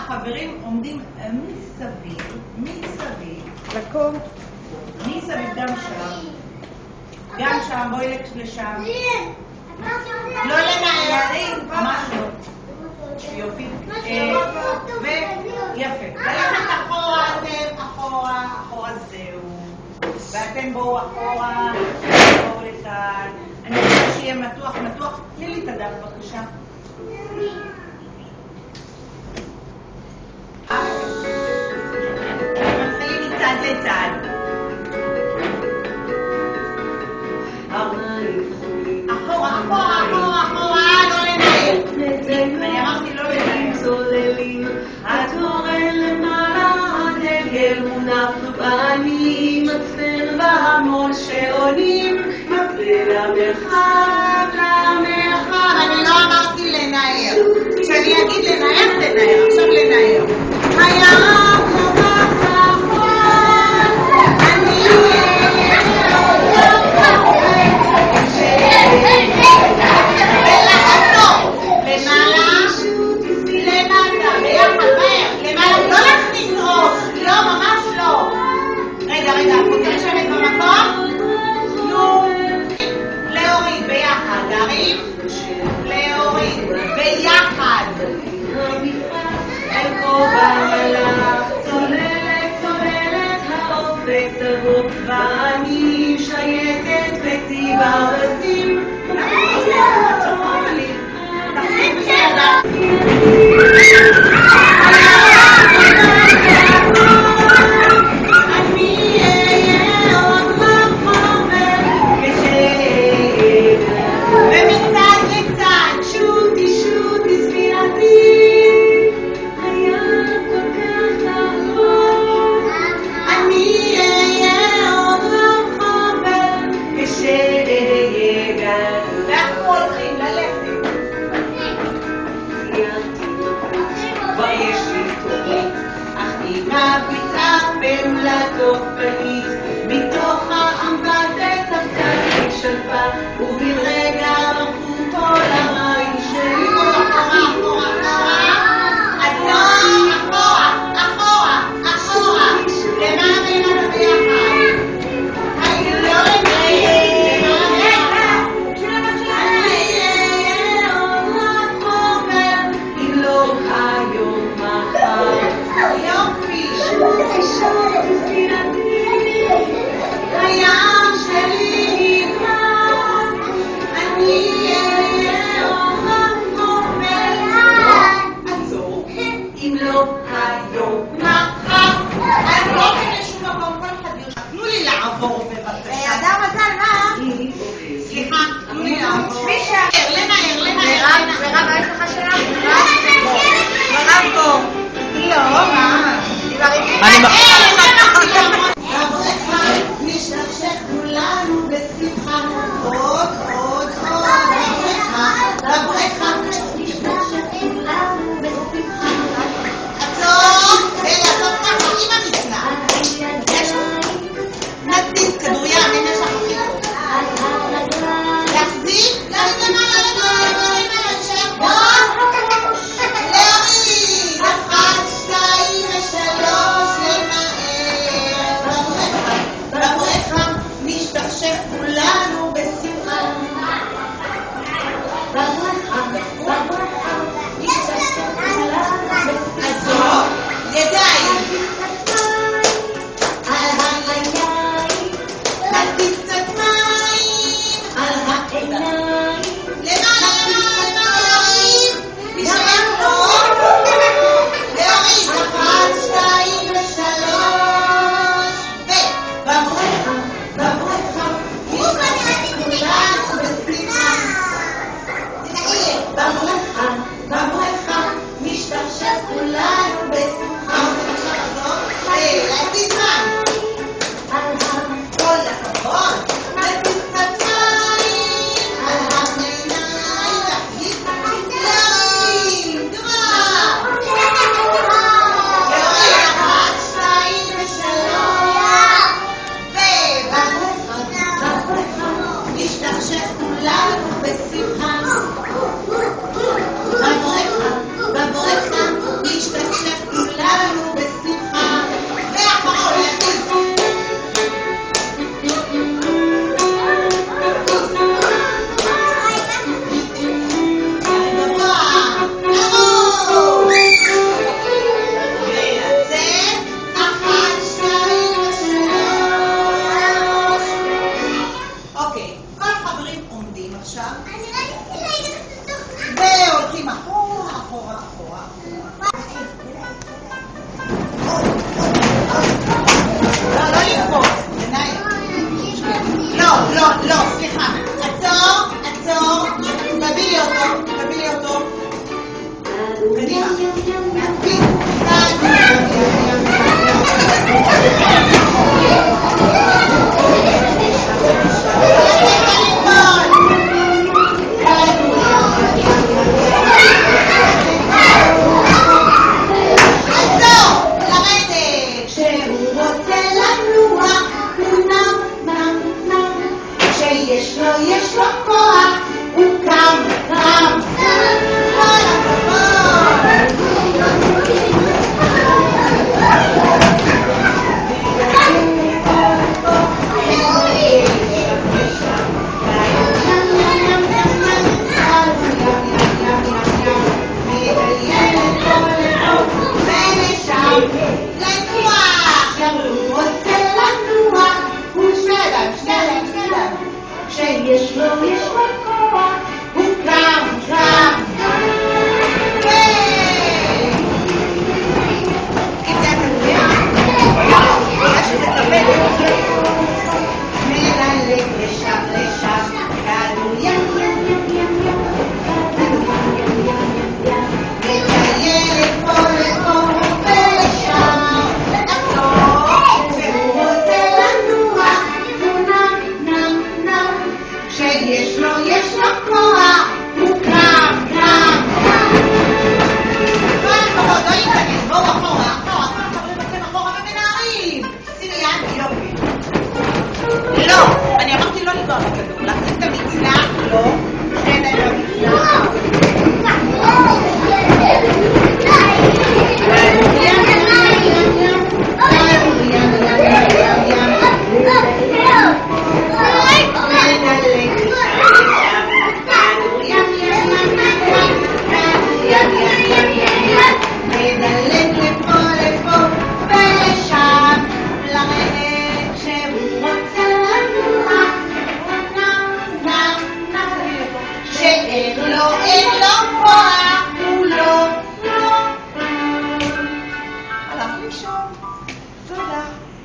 החברים עומדים מסביב, לקום. מסביב גם שם, בואי לשם. לא לנערים, ממש לא. יופי. ויפה. ללכת אחורה, אתם אחורה זהו. ואתם בואו אחורה, בואו לכאן. אני רוצה שיהיה מתוח. תני לי את הדף בבקשה. מתחילים מצד לצד. אחורה, לא לנהל. אני אמרתי לא לנהל. צוללים, התורן למעלה, הדגל מונף בעלים, מצפן והמון שעולים, מפלה למרחב. אני לא אמרתי לנער. כשאני אגיד לנער, תנער. עכשיו לנער. הירק חבק נכון, אני ולעצור. למעלה, ביחד, מהר. למעלה, לא להכניס ראש. לא, ממש לא. רגע, את יושבת במקום? נו. להוריד ביחד. להרים. להוריד ביחד. שם לתופעית, מתוך האמבטת הפתק שלפה, ובן רגע ברחו כל המים שלי.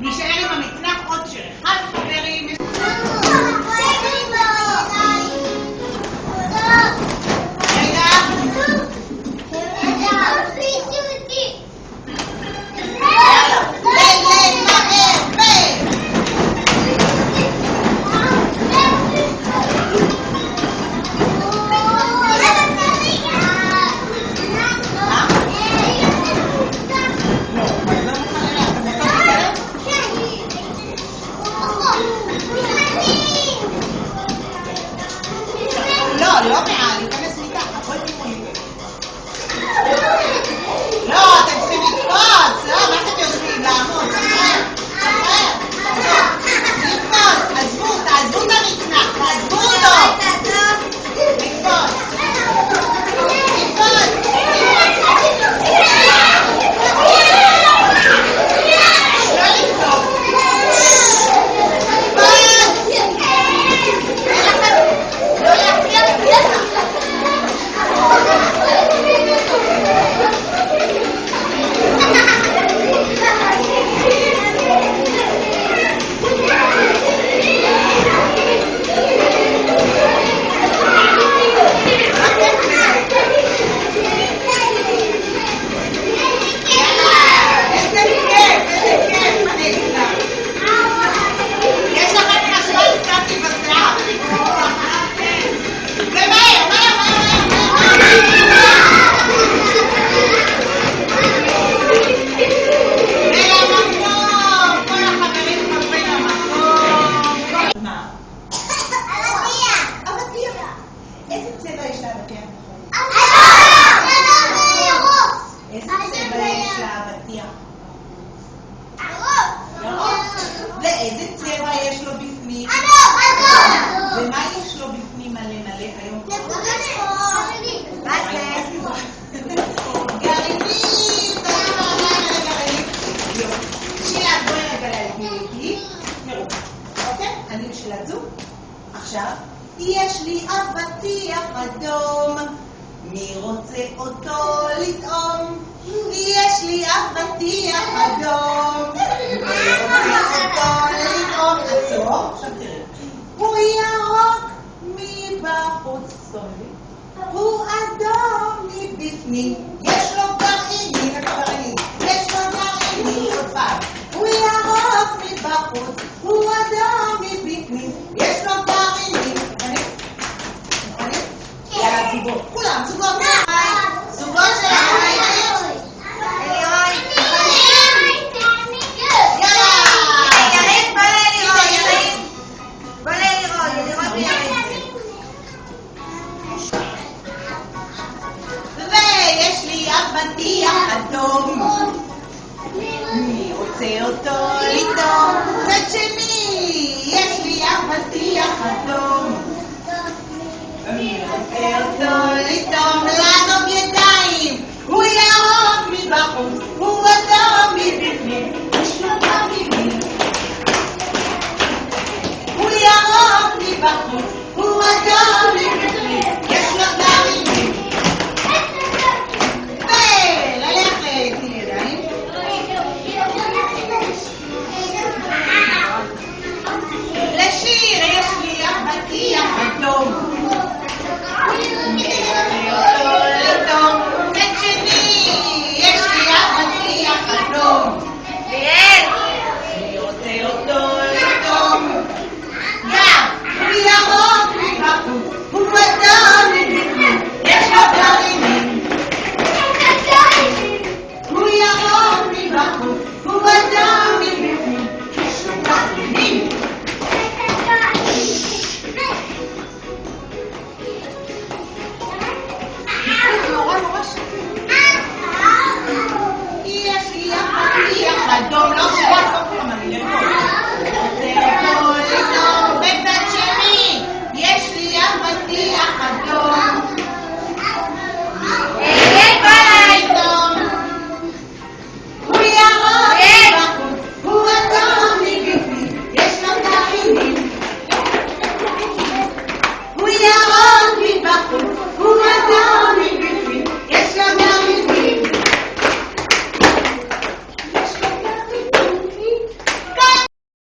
נשאר עם המצנח עוד שיר אחד, חברים. לא מעל, ניכנס איתך, הכל תימוני. לא, אתם צריכים לקפוץ, לא, מה אתם יושבים? לעמוד, שחרר, לקפוץ, תעזבו את המצנח, תעזבו אותו. לקפוץ. לאיזה צבע יש לו בפנים? ומה יש לו בפנים מלא מלא היום? גרעינית! שילת, בואי רגע להגיד. תראו, אוקיי? אני בשלת זו. עכשיו, יש לי אבטיח אדום, מי רוצה אותו לטעום? יש לי אבטיח אדום, מי רוצה אותו לטעום? עצור, עכשיו תראי. הוא ירוק מבחוץ, הוא אדום מבפנים, יש לו גרעינים, יש לו גרעינים עוד פעם. הוא ירוק מבחוץ, הוא אדום מבפנים, יש לו גרעינים. יאללה, זוגות, כולם, זוגות. זוגות של החיים. אלירוי. יאללה. יריב, בוא לאלירוי, יריב. בוא לאלירוי, לראות ויריב. ויש לי אבטיח אדום, מי רוצה אותו לטעום? צד שני, יש לי אבטיח אדום, מי רוצה אותו